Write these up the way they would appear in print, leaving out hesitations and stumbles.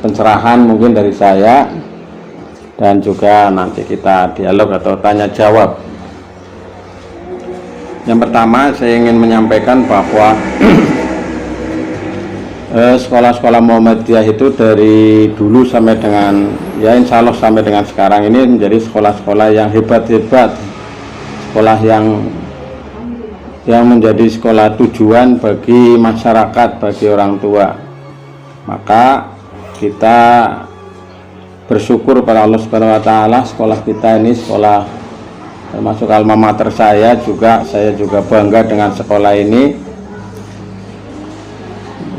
Pencerahan mungkin dari saya, dan juga nanti kita dialog atau tanya jawab. Yang pertama, saya ingin menyampaikan bahwa sekolah-sekolah Muhammadiyah itu dari dulu sampai dengan, ya insya Allah sampai dengan sekarang ini menjadi sekolah-sekolah yang hebat-hebat, sekolah yang menjadi sekolah tujuan bagi masyarakat, bagi orang tua. Maka kita bersyukur pada Allah Subhanahu wa taala, sekolah kita ini sekolah termasuk alma mater saya juga bangga dengan sekolah ini.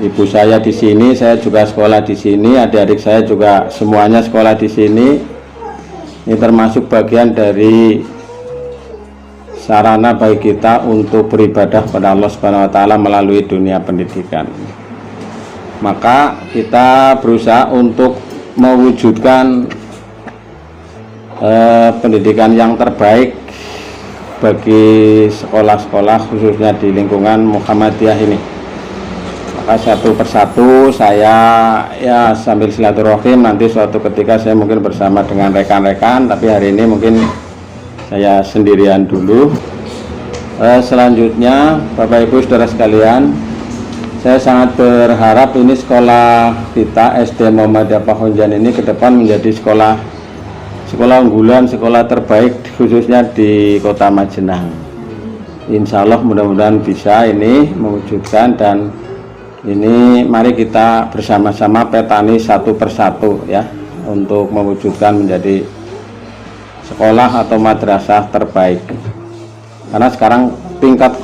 Ibu saya di sini, saya juga sekolah di sini, adik-adik saya juga semuanya sekolah di sini. Ini termasuk bagian dari sarana bagi kita untuk beribadah pada Allah Subhanahu wa taala melalui dunia pendidikan. Maka kita berusaha untuk mewujudkan pendidikan yang terbaik bagi sekolah-sekolah khususnya di lingkungan Muhammadiyah ini. Maka satu persatu saya ya sambil silaturahim, nanti suatu ketika saya mungkin bersama dengan rekan-rekan, tapi hari ini mungkin saya sendirian dulu. Selanjutnya Bapak Ibu Saudara sekalian, saya sangat berharap ini sekolah kita SD Muhammadiyah Pahonjan ini ke depan menjadi sekolah unggulan, sekolah terbaik khususnya di Kota Majenang. Insya Allah mudah-mudahan bisa ini mewujudkan, dan ini mari kita bersama-sama petani satu persatu ya untuk mewujudkan menjadi sekolah atau madrasah terbaik. Karena sekarang tingkat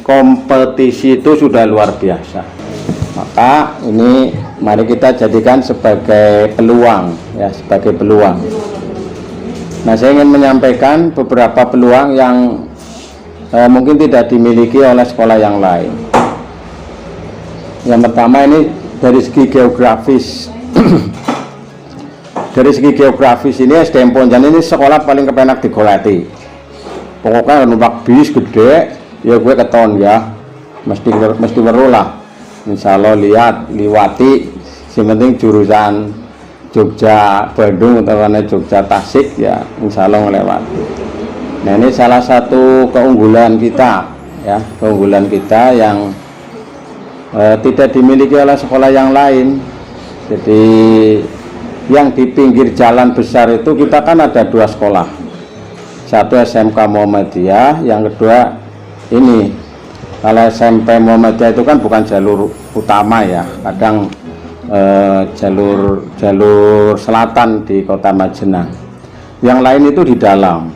kompetisi itu sudah luar biasa. Maka ini mari kita jadikan sebagai peluang ya, sebagai peluang. Nah, saya ingin menyampaikan beberapa peluang yang mungkin tidak dimiliki oleh sekolah yang lain. Yang pertama, ini dari segi geografis. Dari segi geografis ini SDM Ponjan ini sekolah paling kepenak digoleti. Pokoknya numpak bis gede, ya gue keton ya, mesti berulah. Insya Allah liwati, yang penting jurusan Jogja Bandung atau Jogja Tasik ya, insya Allah melewati. Nah, ini salah satu keunggulan kita ya, keunggulan kita yang tidak dimiliki oleh sekolah yang lain. Jadi yang di pinggir jalan besar itu kita kan ada dua sekolah, satu SMK Muhammadiyah, yang kedua ini. Kalau SMP Muhammadiyah itu kan bukan jalur utama ya, kadang jalur selatan di Kota Majenang, yang lain itu di dalam,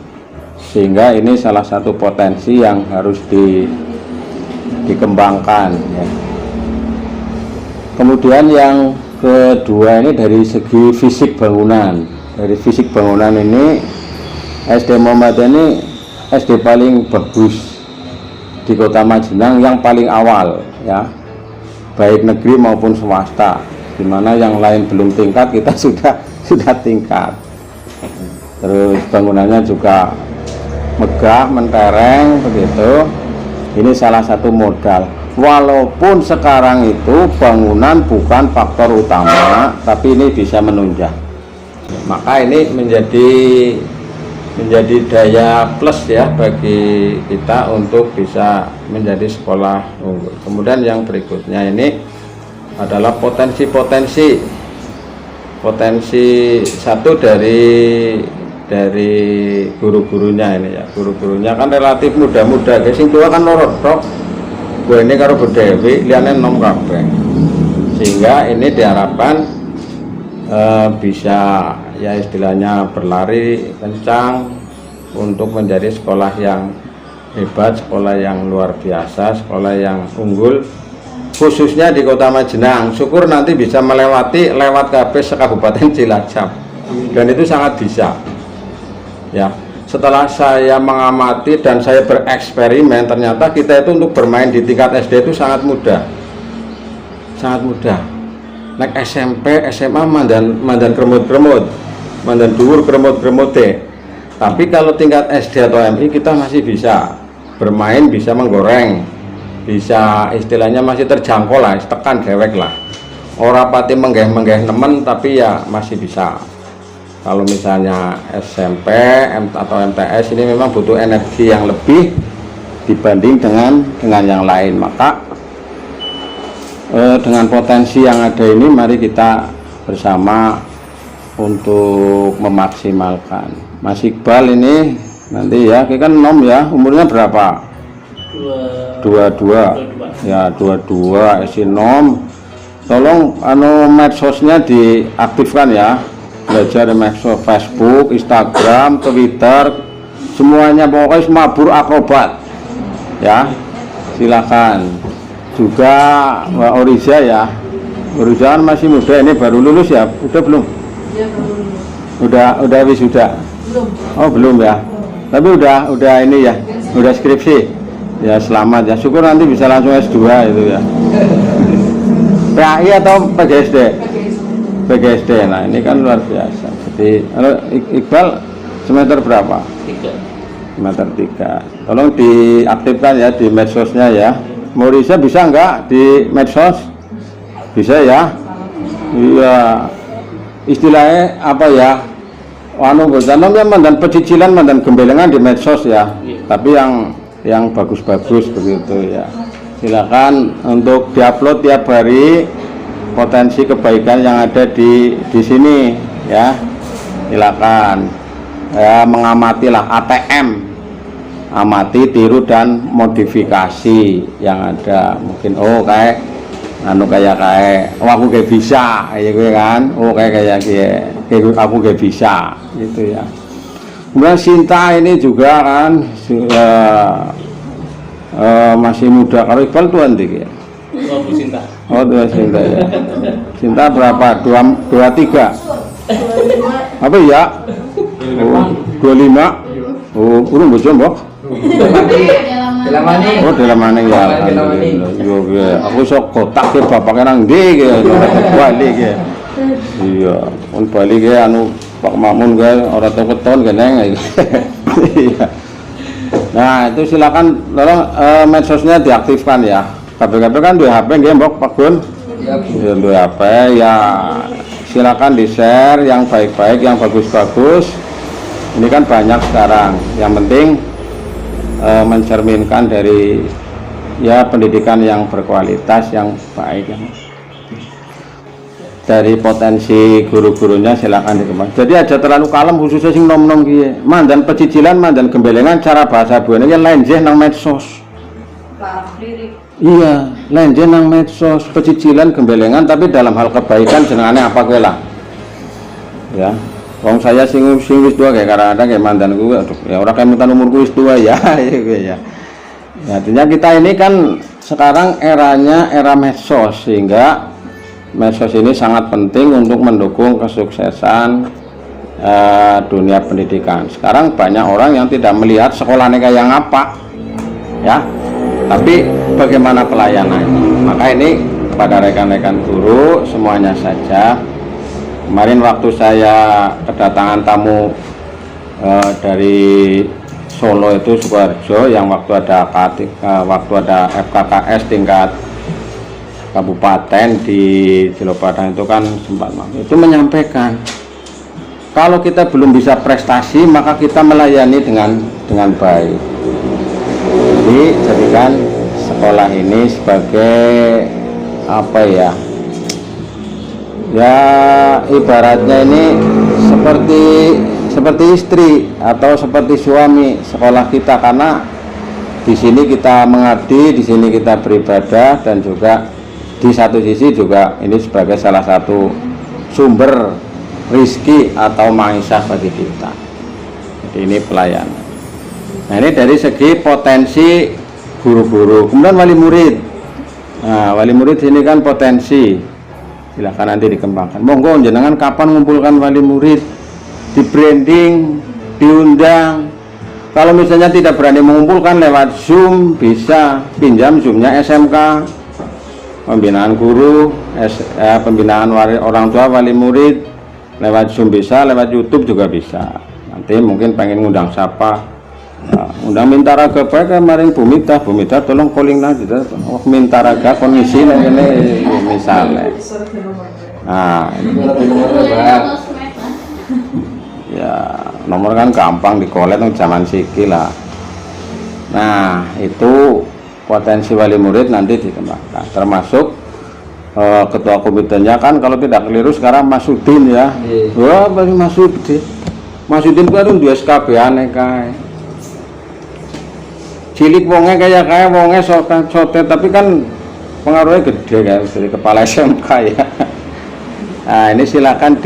sehingga ini salah satu potensi yang harus dikembangkan ya. Kemudian yang kedua ini dari segi fisik bangunan. Dari fisik bangunan ini SD Muhammadiyah ini SD paling bagus di Kota Majenang, yang paling awal ya, baik negeri maupun swasta. Dimana yang lain belum tingkat, kita sudah tingkat. Terus bangunannya juga megah, mentereng begitu. Ini salah satu modal. Walaupun sekarang itu bangunan bukan faktor utama, tapi ini bisa menunjang. Maka ini menjadi daya plus ya bagi kita untuk bisa menjadi sekolah unggul. Kemudian yang berikutnya ini adalah potensi satu dari guru-gurunya ini ya. Guru-gurunya kan relatif muda-muda, sing tua kan lorot tok. Gue ini karo berdewi liane nom kabeh, sehingga ini diharapkan bisa ya istilahnya berlari kencang untuk menjadi sekolah yang hebat, sekolah yang luar biasa, sekolah yang unggul khususnya di Kota Majenang. Syukur nanti bisa lewat kabeh sekabupaten Cilacap, dan itu sangat bisa ya. Setelah saya mengamati dan saya bereksperimen, ternyata kita itu untuk bermain di tingkat SD itu sangat mudah, naik SMP, SMA mandan kremut-kremut, mandan dhuwur kremut-kremut deh. Tapi kalau tingkat SD atau MI kita masih bisa bermain, bisa menggoreng, bisa istilahnya masih terjangkau lah, tekan dewek lah. ora pati menggeh nemen, tapi ya masih bisa. Kalau misalnya SMP atau MTS ini memang butuh energi yang lebih dibanding dengan yang lain. Maka dengan potensi yang ada ini, mari kita bersama untuk memaksimalkan. Mas Iqbal ini nanti ya, kita kan nom ya, umurnya berapa? 22 ya, 22 isi nom. Tolong medsosnya diaktifkan ya, belajar medsos Facebook, Instagram, Twitter, semuanya pokoknya mabur akrobat ya, silakan. Juga Mbak Oriza ya, Oriza kan masih muda, ini baru lulus ya, udah belum? Ya, udah wisuda? Belum. Oh belum ya, tapi udah ini ya, udah skripsi ya, selamat ya, syukur nanti bisa langsung S2 itu ya. PAI atau PGSD? PGSD. Nah ini kan luar biasa. Jadi kalau Iqbal semester berapa? 3. Semester 3. Tolong diaktifkan ya di medsosnya ya. Morisa bisa enggak di medsos? Bisa ya? Iya. Istilahnya apa ya? Bocanom mandan pecicilan, mandan gembelengan di medsos ya. Tapi yang bagus-bagus begitu ya. Silakan untuk diupload tiap hari potensi kebaikan yang ada di sini ya. Silakan ya, mengamatilah ATM, amati, tiru dan modifikasi yang ada. Mungkin kayak aku gak bisa ya gue kan, kayak aku gak bisa gitu ya. Kemudian Sinta ini juga kan masih muda. Kalau Iqbal tuan tinggi ya? Sinta. Oh, Sinta ya. Sinta berapa? 23. Apa ya? 25. Oh, urung bojo mbok. Oh, dalam maning ya. Alhamdulillah. Aku sok kotak ke bapake nang ndi ge, Bali ge. Iya, pun Bali ge Pak Mamun ge ora tau keton geneng. Iya. Nah itu silakan tolong medsosnya diaktifkan ya. KPKP kan dua HP nggih Mbok Pak Gun? Ya, dua HP ya, silakan di share yang baik-baik, yang bagus-bagus. Ini kan banyak sekarang. Yang penting mencerminkan dari ya pendidikan yang berkualitas, yang baik ya. Dari potensi guru-gurunya silakan dikembangkan. Jadi aja terlalu kalem khususnya sing nom-nom kiye. Mandan pecicilan, mandan gembelengan, cara bahasa buane lain jeh nang medsos. Iya, lain jeh nang medsos, pecicilan, gembelengan, tapi dalam hal kebaikan jenengane apa kowe lah. Ya. Wong saya sing wis tua kayak kadang-kadang kayak mandan gue, ya orang kayak mutan umurku wis tua ya, ya. Ya, artinya kita ini kan sekarang eranya era medsos, sehingga medsos ini sangat penting untuk mendukung kesuksesan dunia pendidikan. Sekarang banyak orang yang tidak melihat sekolahnya kayak apa, ya, tapi bagaimana pelayanannya. Maka ini kepada rekan-rekan guru semuanya saja. Kemarin waktu saya kedatangan tamu dari Solo itu Sukoharjo, yang waktu ada FKKS tingkat kabupaten di Jelopadang itu kan sempat itu menyampaikan kalau kita belum bisa prestasi maka kita melayani dengan baik. Jadi jadikan sekolah ini sebagai apa ya, ya ibaratnya ini seperti istri atau seperti suami sekolah kita, karena di sini kita mengabdi, di sini kita beribadah, dan juga di satu sisi juga ini sebagai salah satu sumber rizki atau maisha bagi kita. Jadi ini pelayanan. Nah ini dari segi potensi guru-guru. Kemudian wali murid. Nah wali murid ini kan potensi. Silahkan nanti dikembangkan. Monggo jenengan kapan mengumpulkan wali murid, di branding, diundang. Kalau misalnya tidak berani mengumpulkan lewat Zoom, bisa pinjam Zoomnya SMK, pembinaan guru, pembinaan orang tua wali murid, lewat Zoom bisa, lewat YouTube juga bisa. Nanti mungkin pengen ngundang siapa, undang Mintaraga kemarin Bumita tolong calling nanti, Mintaraga kondisi ini misalnya. Nah, ya nomor kan gampang dikolet zaman siki lah. Nah, itu potensi wali murid nanti dikembangkan, termasuk ketua komitenya kan kalau tidak keliru sekarang Mas Udin ya. Wah, Mas Udin. Mas Udin kan di SKB aneh kae. Cilik wonge kayak wonge sotet tapi kan pengaruhnya gede kan dari kepala SMK ya. Nah, ini silakan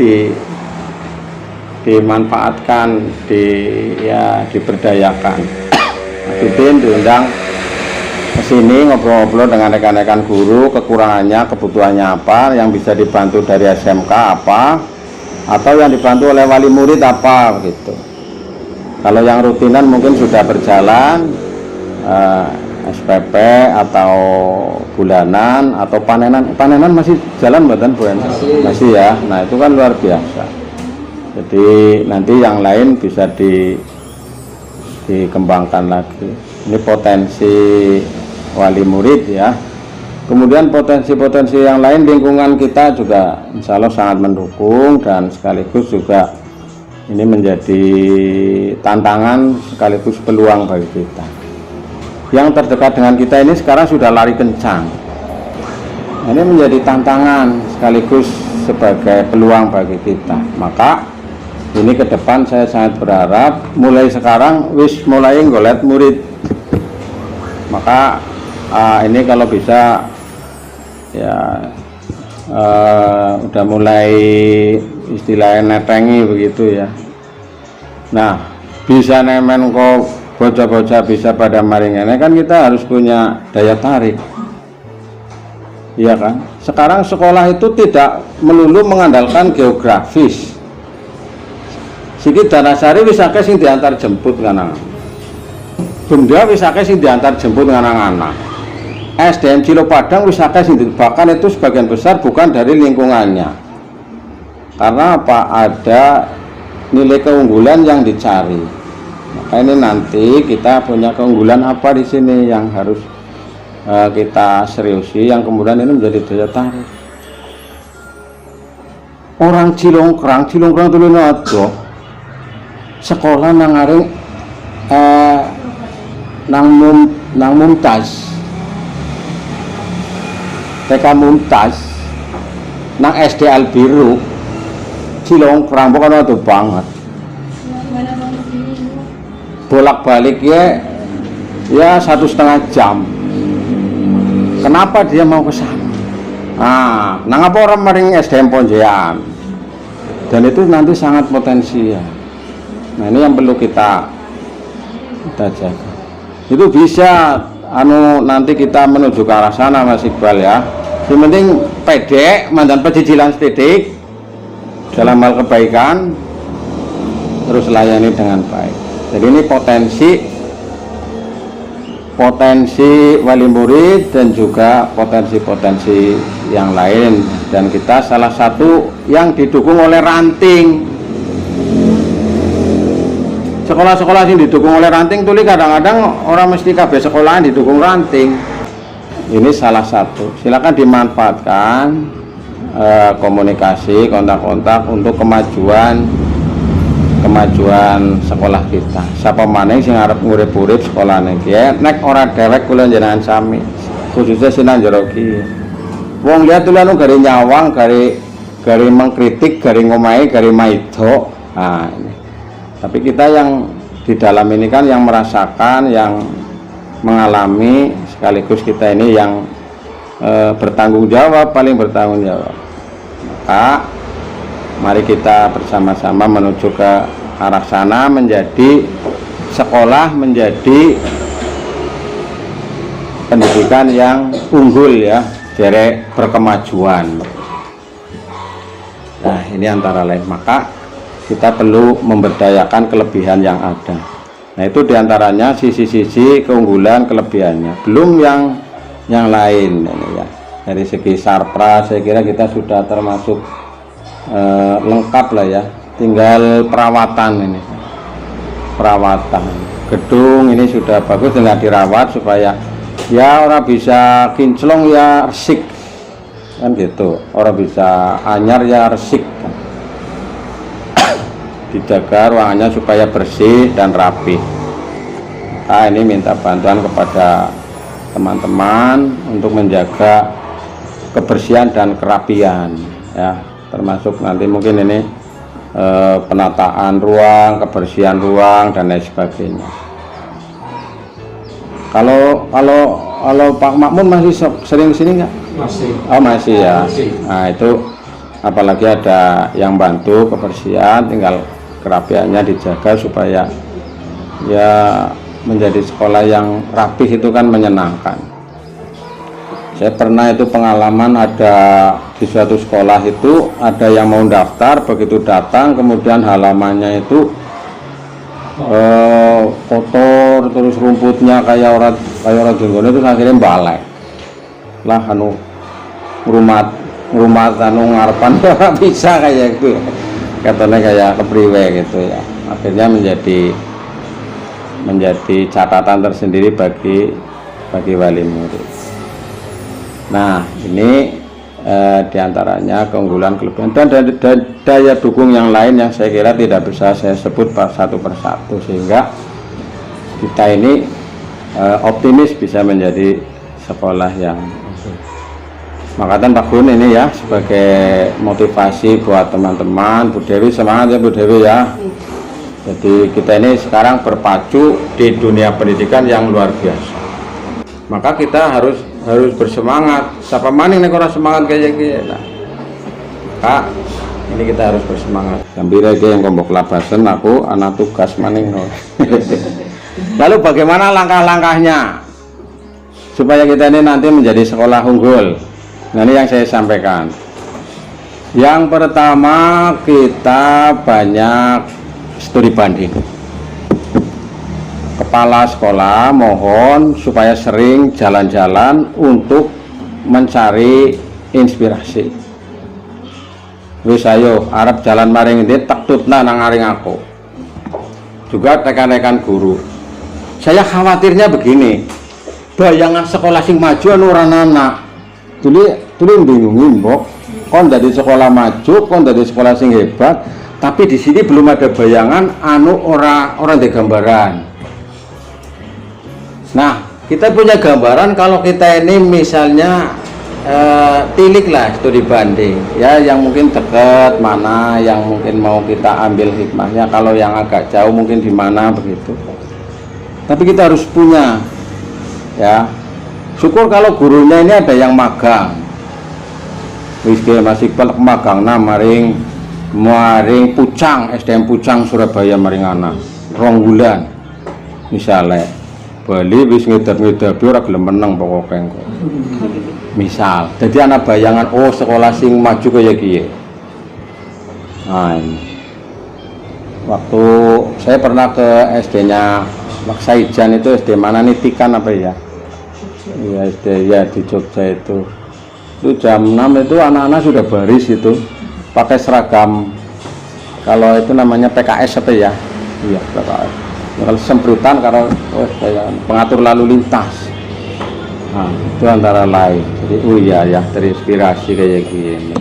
dimanfaatkan, diberdayakan. Mas Udin diundang ke sini ngobrol-ngobrol dengan rekan-rekan guru, kekurangannya, kebutuhannya apa, yang bisa dibantu dari SMK apa, atau yang dibantu oleh wali murid apa gitu. Kalau yang rutinan mungkin sudah berjalan, SPP atau bulanan atau panenan masih jalan buatan Bu? Masih ya. Nah, itu kan luar biasa. Jadi nanti yang lain bisa dikembangkan lagi. Ini potensi wali murid ya. Kemudian potensi-potensi yang lain lingkungan kita juga insya Allah sangat mendukung, dan sekaligus juga ini menjadi tantangan sekaligus peluang bagi kita. Yang terdekat dengan kita ini sekarang sudah lari kencang. Ini menjadi tantangan sekaligus sebagai peluang bagi kita. Maka ini ke depan saya sangat berharap mulai sekarang mulai ngolet murid. Maka ini kalau bisa ya udah mulai istilahnya netengi begitu ya. Nah, bisa nemen kok bocah-bocah bisa pada maringannya kan kita harus punya daya tarik. Iya kan? Sekarang sekolah itu tidak melulu mengandalkan geografis. Sikit Danasari wis akeh sing diantar jemput kan. Benda wis akeh sing diantar jemput anak-anak. SDM Cilopadang wis akeh sing bahkan itu sebagian besar bukan dari lingkungannya. Karena apa? Ada nilai keunggulan yang dicari. Maka ini nanti kita punya keunggulan apa di sini yang harus kita seriusi, yang kemudian ini menjadi daya tarik. Orang Cilongkrang dulu aja sekolah nangaring nang Mumtaz, TK Mumtaz, nang SD Albiru, Cilongkrang bukan itu banget. Bolak-balik ya 1,5 jam. Kenapa dia mau ke sana? Nah, nang apa orang maring SDM Ponjean? Dan itu nanti sangat potensial. Nah, ini yang perlu kita jaga. Itu bisa nanti kita menuju ke arah sana Mas Iqbal ya. Yang penting pede, mandan pecicilan setitik dalam hal kebaikan, terus layani dengan baik. Jadi ini potensi wali murid dan juga potensi-potensi yang lain, dan kita salah satu yang didukung oleh ranting. Sekolah-sekolah yang didukung oleh ranting tuli kadang-kadang orang mesti kabeh sekolahan didukung ranting. Ini salah satu. Silakan dimanfaatkan komunikasi, kontak-kontak untuk kemajuan sekolah kita. Siapa maning sing arep ngurip-urip sekolahane ki nek ora dewek kula njenengan sami, khususnya Sinan Jero ki. Wong lihat tuh anu gari nyawang, gari mengkritik, gari ngomai, gari maido. Nah, ini. Tapi kita yang di dalam ini kan yang merasakan, yang mengalami, sekaligus kita ini yang bertanggung jawab, paling bertanggung jawab. Maka mari kita bersama-sama menuju ke arah sana, menjadi sekolah, menjadi pendidikan yang unggul ya, derek berkemajuan. Nah, ini antara lain. Maka kita perlu memberdayakan kelebihan yang ada. Nah, itu diantaranya sisi-sisi keunggulan kelebihannya. Belum yang lain ini ya. Dari segi sarpra saya kira kita sudah termasuk lengkap lah ya. Tinggal perawatan ini. Perawatan gedung ini sudah bagus, tinggal dirawat supaya ya orang bisa kinclong ya resik. kan gitu. Orang bisa anyar ya resik, dijaga ruangannya supaya bersih dan rapi. Nah, ini minta bantuan kepada teman-teman untuk menjaga kebersihan dan kerapian ya, termasuk nanti mungkin ini penataan ruang, kebersihan ruang dan lain sebagainya. Kalau Pak Makmun masih sering kesini nggak? Masih. Oh masih ya. Masih. Nah itu apalagi ada yang bantu kebersihan, tinggal kerapiannya dijaga supaya ya menjadi sekolah yang rapih, itu kan menyenangkan. Saya pernah itu pengalaman ada di suatu sekolah itu ada yang mau daftar, begitu datang kemudian halamannya itu kotor, terus rumputnya kayak orang jenggone, itu akhirnya balik lah rumah ngarepan bisa kayak gitu, katanya kayak kepriwe gitu ya. Akhirnya menjadi catatan tersendiri bagi wali murid. Nah ini diantaranya keunggulan, kelebihan dan daya dukung yang lain yang saya kira tidak bisa saya sebut satu persatu, sehingga kita ini optimis bisa menjadi sekolah yang makatan Pak Gun ini ya, sebagai motivasi buat teman-teman. Bu Dewi semangat ya Bu Dewi ya. Jadi kita ini sekarang berpacu di dunia pendidikan yang luar biasa, maka kita harus bersemangat. Siapa maning nek ora semangat kayak gini nah. Kak, ini kita harus bersemangat. Gembira iki yang kombok labasan aku anak tugas maning no. Lalu bagaimana langkah-langkahnya supaya kita ini nanti menjadi sekolah unggul? Nah ini yang saya sampaikan. Yang pertama, kita banyak studi banding. Kepala sekolah mohon supaya sering jalan-jalan untuk mencari inspirasi. Wis ayo arep jalan maring endi tak tutna nang aring aku. Juga rekan-rekan guru. Saya khawatirnya begini. Bayangan sekolah sing maju anu ora anak. Tuli bingungin, Mbok. Kon dari sekolah maju, kon dari sekolah sing hebat, tapi di sini belum ada bayangan anu orang di gambaran. Nah, kita punya gambaran kalau kita ini misalnya tilik lah studi banding ya, yang mungkin dekat mana yang mungkin mau kita ambil hikmahnya, kalau yang agak jauh mungkin di mana begitu. Tapi kita harus punya ya. Syukur kalau gurunya ini ada yang magang. Wis masih pelek magang maring Pucang, SDM Pucang Surabaya maring anak 2 bulan misalnya. Bali wis ngedap-ngedap ora gelem meneng pokoke engko. Misal, jadi anak bayangan oh sekolah sing maju kaya kiye. Nah, ini. Waktu saya pernah ke SD-nya Maksaijan itu, SD mana nih Tikan apa ya? Iya, SD ya di Jogja itu. Itu jam 6 itu anak-anak sudah baris itu pakai seragam, kalau itu namanya PKS apa ya? Iya, PKS. Kalau semprotan kalau pengatur lalu lintas. Nah, itu antara lain. Jadi oh iya ya, terinspirasi kayak gini.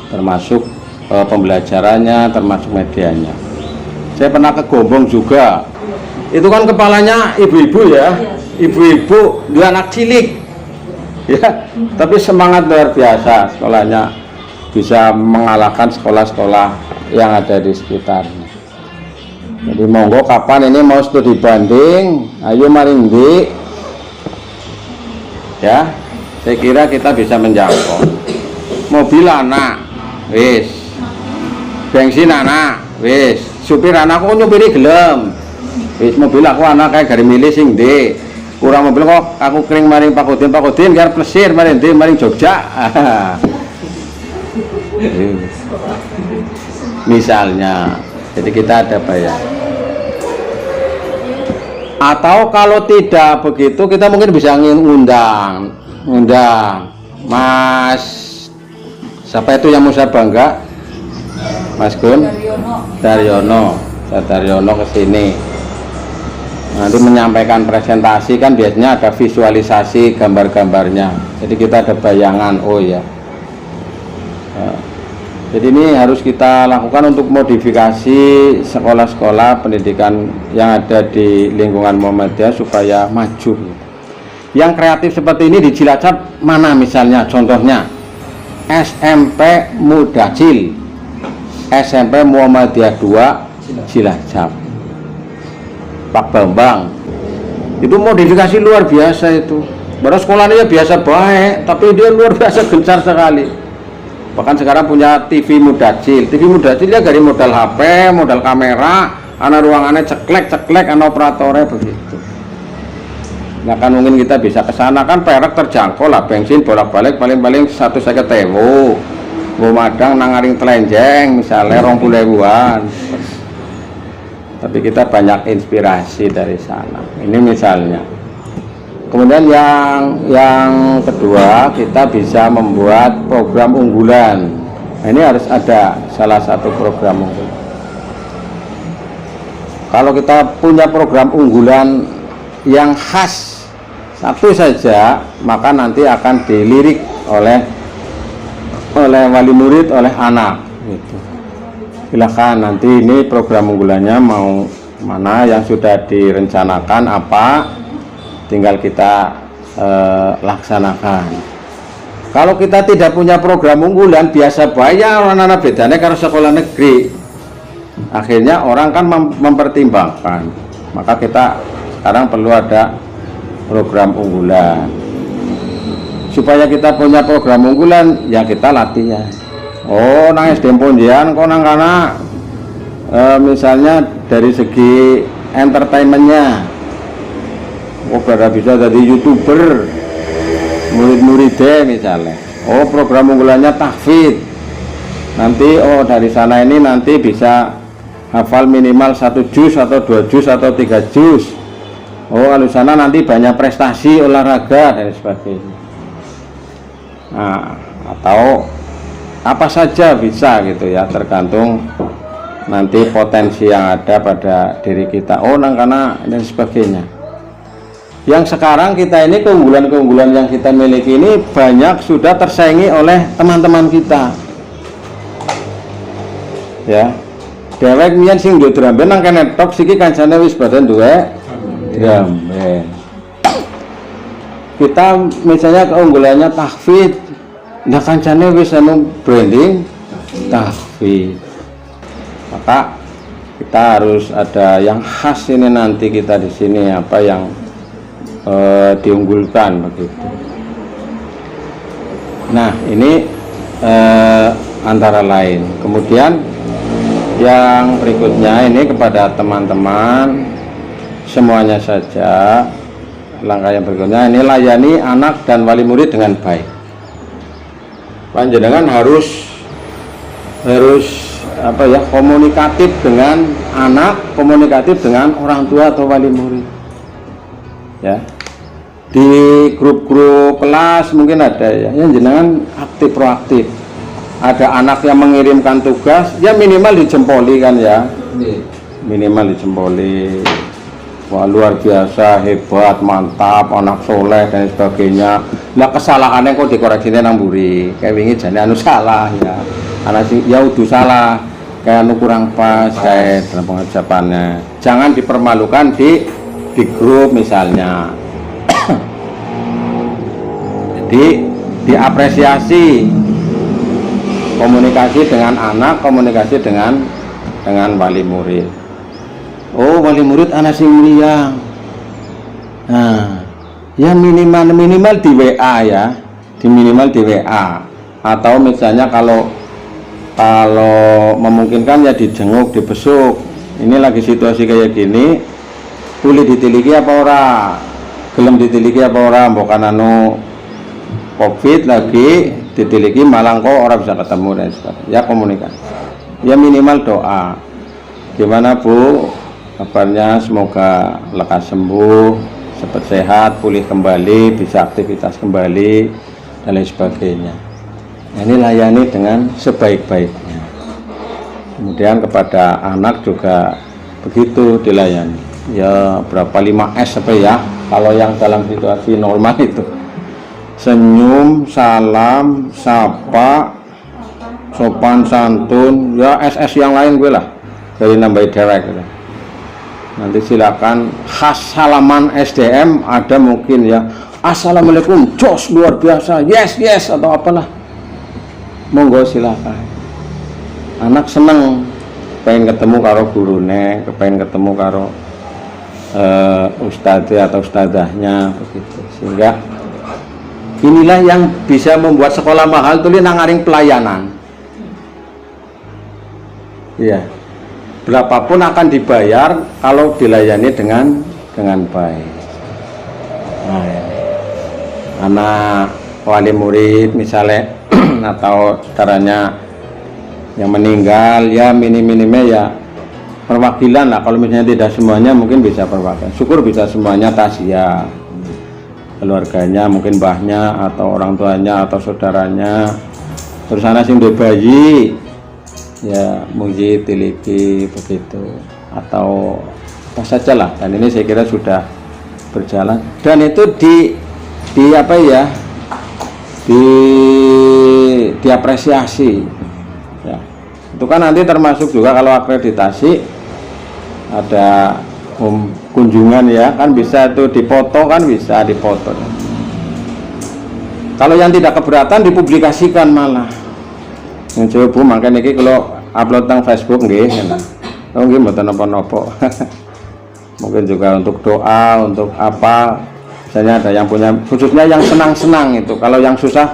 Termasuk pembelajarannya, termasuk medianya. Saya pernah ke Gombong juga. Itu kan kepalanya ibu-ibu ya. Ibu-ibu dua anak cilik. Ya, tapi semangat luar biasa, sekolahnya bisa mengalahkan sekolah-sekolah yang ada di sekitarnya. Jadi monggo kapan ini mau studi banding, ayo maringgi ya. Saya kira kita bisa menjangkau. Mobil anak wis, bensin anak wis, supir anak kok nyupiri gelem wis, mobil aku anak kayak gari milih sing ndi, kurang mobil kok aku kering maring Pak Udin biar plesir maring ndi maring Jogja. Misalnya, jadi kita ada bayar. Atau kalau tidak begitu, kita mungkin bisa ngundang Mas, siapa itu yang mau saya bangga? Mas Gun Daryono ke sini. nanti menyampaikan presentasi kan biasanya ada visualisasi gambar-gambarnya, jadi kita ada bayangan. Oh ya, jadi ini harus kita lakukan untuk modifikasi sekolah-sekolah pendidikan yang ada di lingkungan Muhammadiyah supaya maju. Yang kreatif seperti ini di Cilacap mana misalnya? Contohnya SMP Mudacil, SMP Muhammadiyah 2 Cilacap, Pak Bambang. Itu modifikasi luar biasa itu. Baru sekolahnya biasa baik, tapi dia luar biasa gencar sekali. Bahkan sekarang punya TV Mudacil. TV Mudacil ya dari modal HP, modal kamera, anak ruangannya ceklek, anak operatornya begitu. Nah kan mungkin kita bisa ke sana kan, perak terjangkau lah, bensin bolak-balik paling-paling 150.000. Mau madang nangaring telenjeng misalnya 20.000-an. Tapi kita banyak inspirasi dari sana. Ini misalnya. Kemudian yang kedua, kita bisa membuat program unggulan. Nah, ini harus ada salah satu program unggulan. Kalau kita punya program unggulan yang khas satu saja, maka nanti akan dilirik oleh wali murid, oleh anak. Gitu. Silahkan nanti ini program unggulannya mau mana yang sudah direncanakan apa. Tinggal kita laksanakan. Kalau kita tidak punya program unggulan, biasa bayar anak-anak bedanya karena sekolah negeri. Akhirnya orang kan mempertimbangkan. Maka kita sekarang perlu ada program unggulan. Supaya kita punya program unggulan, ya kita latihan. Oh, nang SD Pondian, kok nang kana misalnya dari segi entertainmentnya. Oh, pada bisa jadi YouTuber, murid-muridnya misalnya. Oh, program unggulannya tahfidz. Nanti oh dari sana ini nanti bisa hafal minimal 1 juz atau 2 juz atau 3 juz. Oh, kalau sana nanti banyak prestasi olahraga dan sebagainya. Nah, atau apa saja bisa gitu ya, tergantung nanti potensi yang ada pada diri kita. Oh, nang kana dan sebagainya. Yang sekarang kita ini keunggulan-keunggulan yang kita miliki ini banyak sudah tersaingi oleh teman-teman kita. Ya. Dewek mian sing duwe drum band nang kene tok siki kancane wis badan duwe drum band. Kita misalnya keunggulannya tahfidz. Nah kancane wis anu branding tahfidz. Maka kita harus ada yang khas ini nanti kita di sini apa yang diunggulkan begitu. Nah ini antara lain. Kemudian yang berikutnya ini kepada teman-teman semuanya saja, langkah yang berikutnya ini layani anak dan wali murid dengan baik. Panjenengan harus apa ya, komunikatif dengan anak, komunikatif dengan orang tua atau wali murid. Ya. Di grup-grup kelas mungkin ada ya, yang jenengan aktif proaktif. Ada anak yang mengirimkan tugas, ya minimal dijempoli kan ya, minimal dijempoli. Wah luar biasa, hebat, mantap, anak soleh dan sebagainya. Nah kesalahannya kok dikoreksinya nang mburi, kayak wingi jane anu salah ya, anak sing ya udah salah, kayak anu kurang pas kayak dalam pengucapannya. Jangan dipermalukan di grup misalnya. Jadi diapresiasi, komunikasi dengan anak, komunikasi dengan wali murid. Oh wali murid anak sing mulia. Nah ya minimal di WA ya, minimal di WA, atau misalnya kalau memungkinkan ya dijenguk, dibesuk. Ini lagi situasi kayak gini, boleh ditiliki apa ora, gelem ditiliki apa ora, bukan anu COVID lagi ditiliki malang kok orang bisa ketemu dan sebagainya. Ya komunikasi. Ya minimal doa. Gimana Bu? Kabarnya semoga lekas sembuh, cepat sehat, pulih kembali, bisa aktivitas kembali dan lain sebagainya. Nah, ini layani dengan sebaik-baiknya. Kemudian kepada anak juga begitu dilayani. ya berapa 5S apa ya, kalau yang dalam situasi normal itu senyum, salam, sapa, sopan santun, ya SS yang lain gue lah, dari nambahin dewek gitu. Nanti silakan khas halaman SDM ada mungkin ya, assalamualaikum, jos luar biasa, yes yes atau apalah, monggo silakan. Anak seneng pengen ketemu karo gurune, pengen ketemu karo ustadz atau ustadzahnya begitu. Sehingga inilah yang bisa membuat sekolah mahal tuh nangaring pelayanan. Iya. Berapapun akan dibayar kalau dilayani dengan baik. Nah, ya. Anak wali murid misalnya atau saudaranya yang meninggal, ya minim-minimnya ya perwakilan lah. Kalau misalnya tidak semuanya mungkin bisa perwakilan. Syukur bisa semuanya tasya, keluarganya mungkin mbahnya atau orang tuanya atau saudaranya. Terus anak sing duwe bayi ya muji tiliki begitu, atau apa saja lah. Dan ini saya kira sudah berjalan dan itu di apa ya, diapresiasi ya. Itu kan nanti termasuk juga kalau akreditasi ada kunjungan ya, kan bisa itu dipoto, kan bisa dipoto. Kalau yang tidak keberatan dipublikasikan malah. Yang coba makanya ini kalau upload tentang Facebook nggih, nggih mboten napa-napa. Mungkin juga untuk doa, untuk apa, misalnya ada yang punya, khususnya yang senang-senang itu. Kalau yang susah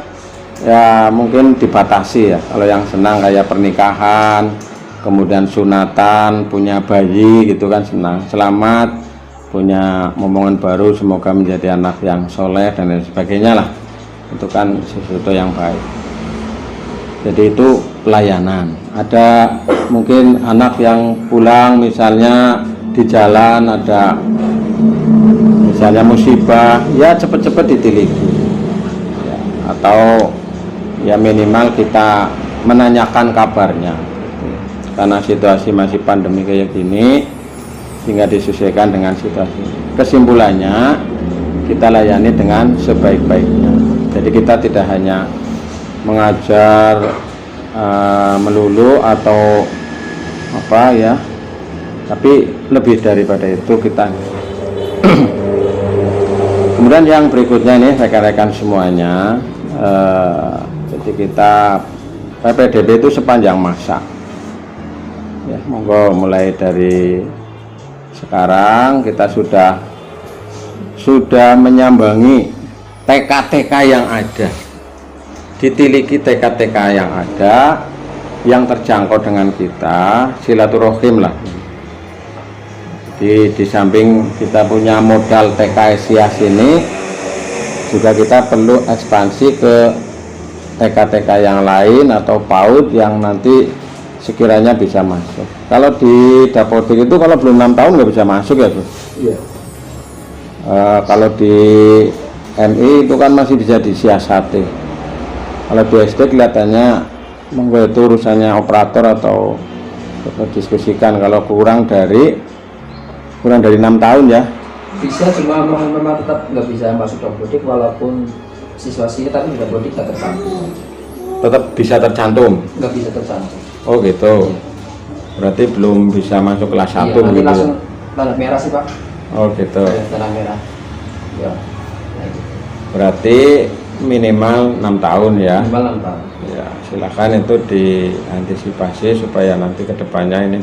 ya mungkin dibatasi ya. Kalau yang senang kayak pernikahan, kemudian sunatan, punya bayi gitu kan senang, selamat, punya momongan baru, semoga menjadi anak yang soleh dan lain sebagainya lah. Itu kan sesuatu yang baik. Jadi itu pelayanan. Ada mungkin anak yang pulang misalnya di jalan ada misalnya musibah, ya cepet-cepet ditiliki ya, atau ya minimal kita menanyakan kabarnya, karena situasi masih pandemi kayak gini sehingga disesuaikan dengan situasi. Kesimpulannya kita layani dengan sebaik-baiknya. Jadi kita tidak hanya mengajar melulu atau apa ya, tapi lebih daripada itu kita. Kemudian yang berikutnya ini rekan-rekan semuanya, jadi kita PPDB itu sepanjang masa ya, monggo mulai dari sekarang kita sudah menyambangi TK-TK yang ada, ditiliki TK-TK yang ada, yang terjangkau dengan kita, silaturahim lah. Di samping kita punya modal TK SIAS ini, juga kita perlu ekspansi ke TK-TK yang lain atau PAUD yang nanti sekiranya bisa masuk. Kalau di Dapodik itu kalau belum 6 tahun nggak bisa masuk ya Bro? Iya. Kalau di MI itu kan masih bisa disiasati. Kalau di SD kelihatannya monggo itu urusannya operator atau diskusikan. Kalau kurang dari 6 tahun ya bisa, cuma memang tetap nggak bisa masuk Dapodik walaupun situasinya, tapi Dapodik tak tercantum. Tetap bisa tercantum? Nggak bisa tercantum. Oh gitu. Berarti belum bisa masuk kelas 1 nanti gitu. Langsung tanda merah sih Pak. Oh gitu. Tanda merah. Ya. Berarti minimal 6 tahun ya. Minimal 6 tahun. Ya, silakan itu diantisipasi supaya nanti kedepannya ini.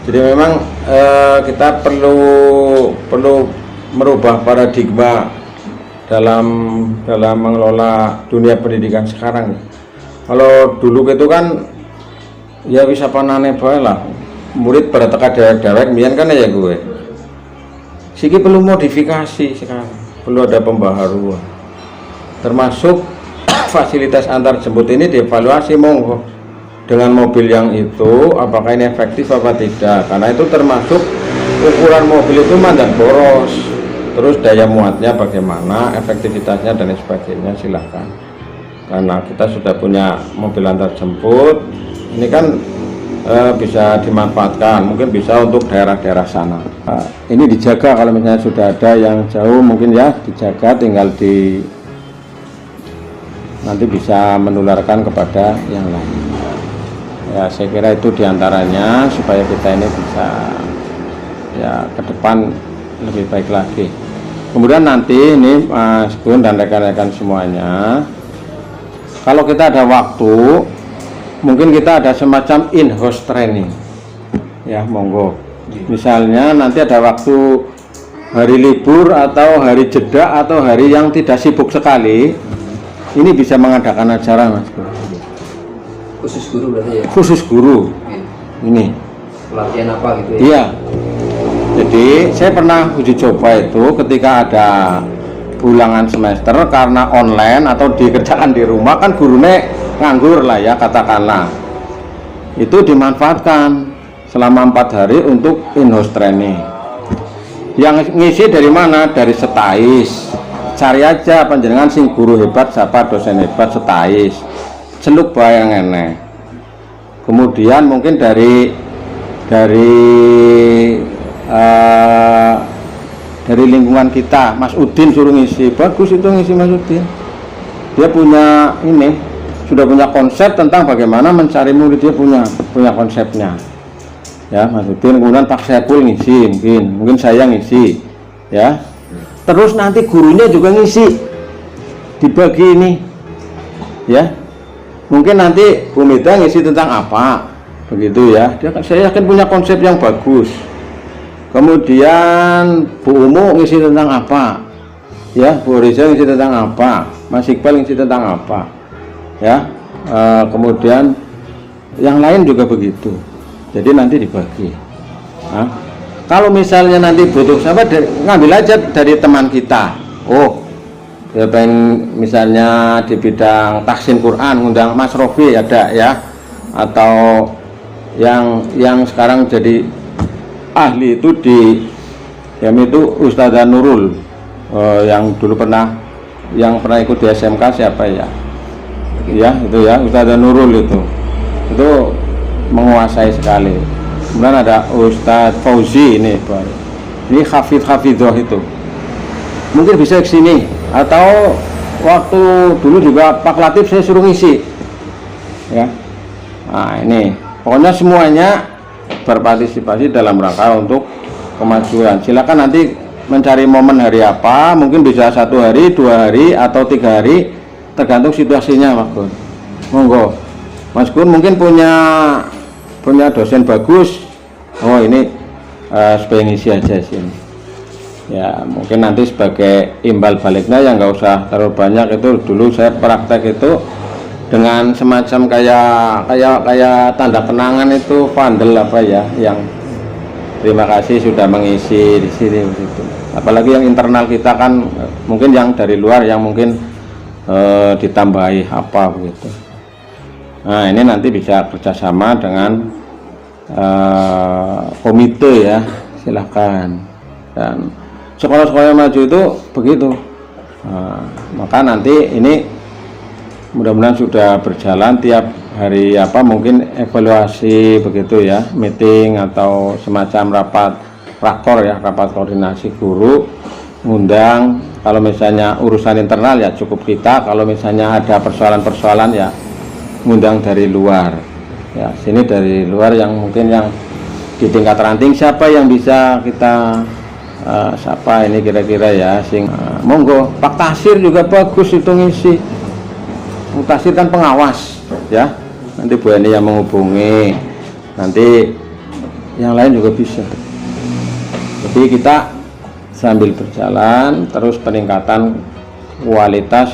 Jadi memang kita perlu merubah paradigma dalam mengelola dunia pendidikan sekarang. Kalau dulu itu kan ya bisa panane bae lah. Murid pada teka dewek-dewek mbiyen kan ya gue. Siki perlu modifikasi sekarang, perlu ada pembaharuan. Termasuk fasilitas antar jemput ini dievaluasi monggo. Dengan mobil yang itu apakah ini efektif apa tidak, karena itu termasuk ukuran mobil itu mandat boros, terus daya muatnya bagaimana, efektivitasnya dan sebagainya. Silahkan, karena kita sudah punya mobil antar jemput ini kan bisa dimanfaatkan, mungkin bisa untuk daerah-daerah sana. Ini dijaga kalau misalnya sudah ada yang jauh, mungkin ya dijaga, tinggal nanti bisa menularkan kepada yang lain. Ya, saya kira itu diantaranya supaya kita ini bisa ya ke depan lebih baik lagi. Kemudian nanti ini Mas Gun dan rekan-rekan semuanya, kalau kita ada waktu, mungkin kita ada semacam in-house training ya, monggo. Misalnya nanti ada waktu hari libur atau hari jeda atau hari yang tidak sibuk sekali, ini bisa mengadakan acara Mas Gun. Khusus guru berarti ya? Khusus guru. Ini Pelatihan apa gitu ya? iya. Jadi saya pernah uji coba itu ketika ada ulangan semester karena online atau dikerjakan di rumah, kan gurunya nganggur lah ya katakanlah, itu dimanfaatkan selama 4 hari untuk in-house training. Yang ngisi dari mana? Dari Setais. Cari aja panjenengan sing guru hebat, siapa dosen hebat Setais, celuk bayang eneh. Kemudian mungkin dari lingkungan kita, Mas Udin suruh ngisi, bagus itu ngisi Mas Udin. Dia punya ini, sudah punya konsep tentang bagaimana mencari murid, dia punya konsepnya. Ya, Mas Udin, kemudian Pak Saiful ngisi, mungkin saya ngisi, ya. Terus nanti gurunya juga ngisi, dibagi ini, ya. Mungkin nanti Bu Mita ngisi tentang apa, begitu ya. Saya yakin punya konsep yang bagus. Kemudian Bu Umu ngisi tentang apa, ya. Bu Riza ngisi tentang apa, Mas Iqbal ngisi tentang apa, ya. Kemudian yang lain juga begitu. Jadi nanti dibagi. Nah, kalau misalnya nanti butuh sahabat, ngambil aja dari teman kita. Oh, ya pengen misalnya di bidang tahsin Quran, ngundang Mas Rofi ada ya, atau yang sekarang jadi ahli itu itu Ustadzah Nurul, yang dulu pernah ikut di SMK siapa ya? Ya itu ya, Ustadzah Nurul itu menguasai sekali. Kemudian ada Ustadz Fauzi ini Hafidhoh itu mungkin bisa ke sini, atau waktu dulu juga Pak Latif saya suruh ngisi ya. Nah ini pokoknya semuanya berpartisipasi dalam rangka untuk kemajuan. Silakan nanti mencari momen hari apa, mungkin bisa 1 hari, 2 hari, atau 3 hari, tergantung situasinya Mas Gun. Monggo Mas Gun mungkin punya dosen bagus, oh ini supaya ngisi aja sini ya. Mungkin nanti sebagai imbal baliknya yang nggak usah terlalu banyak. Itu dulu saya praktek itu dengan semacam kayak tanda kenangan itu vandel apa ya, yang terima kasih sudah mengisi di sini begitu. Apalagi yang internal kita kan, mungkin yang dari luar yang mungkin ditambahi apa begitu. Nah ini nanti bisa kerjasama dengan komite ya, silahkan. Dan sekolah-sekolah yang maju itu begitu. Maka nanti ini mudah-mudahan sudah berjalan tiap hari apa, mungkin evaluasi begitu ya, meeting atau semacam rapat rakor ya, rapat koordinasi guru, ngundang. Kalau misalnya urusan internal ya cukup kita, kalau misalnya ada persoalan-persoalan ya ngundang dari luar ya. Sini dari luar yang mungkin yang di tingkat ranting siapa yang bisa kita siapa ini kira-kira ya, monggo. Pak Tasir juga bagus itu ngisi. Pak Tasir kan pengawas ya, nanti Bu Eni yang menghubungi, nanti yang lain juga bisa. Jadi kita sambil berjalan terus peningkatan kualitas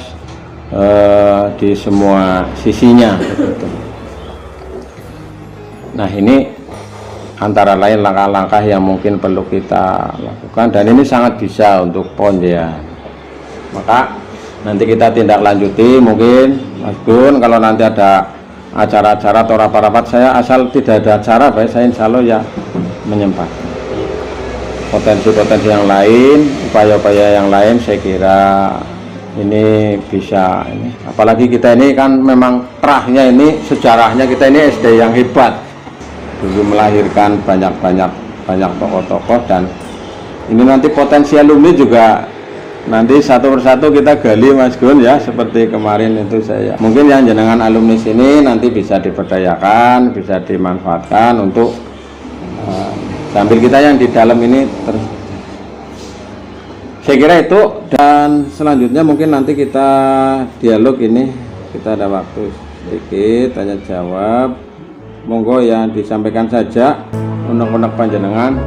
di semua sisinya begitu. Nah ini antara lain langkah-langkah yang mungkin perlu kita lakukan, dan ini sangat bisa untuk PON ya. Maka nanti kita tindak lanjuti mungkin Mas Gun, kalau nanti ada acara-acara atau rapat-rapat, saya asal tidak ada acara baik, saya insya Allah ya menyempatkan. Potensi-potensi yang lain, upaya-upaya yang lain, saya kira ini bisa ini. Apalagi kita ini kan memang terahnya ini, sejarahnya kita ini SD yang hebat dulu melahirkan banyak tokoh-tokoh, dan ini nanti potensi alumni juga nanti satu persatu kita gali Mas Gun ya, seperti kemarin itu saya. Mungkin yang jenengan alumni sini nanti bisa diberdayakan, bisa dimanfaatkan untuk sambil kita yang di dalam ini terus. Saya kira itu, dan selanjutnya mungkin nanti kita dialog ini, kita ada waktu sedikit tanya jawab. Monggo yang disampaikan saja unek-unek panjenengan.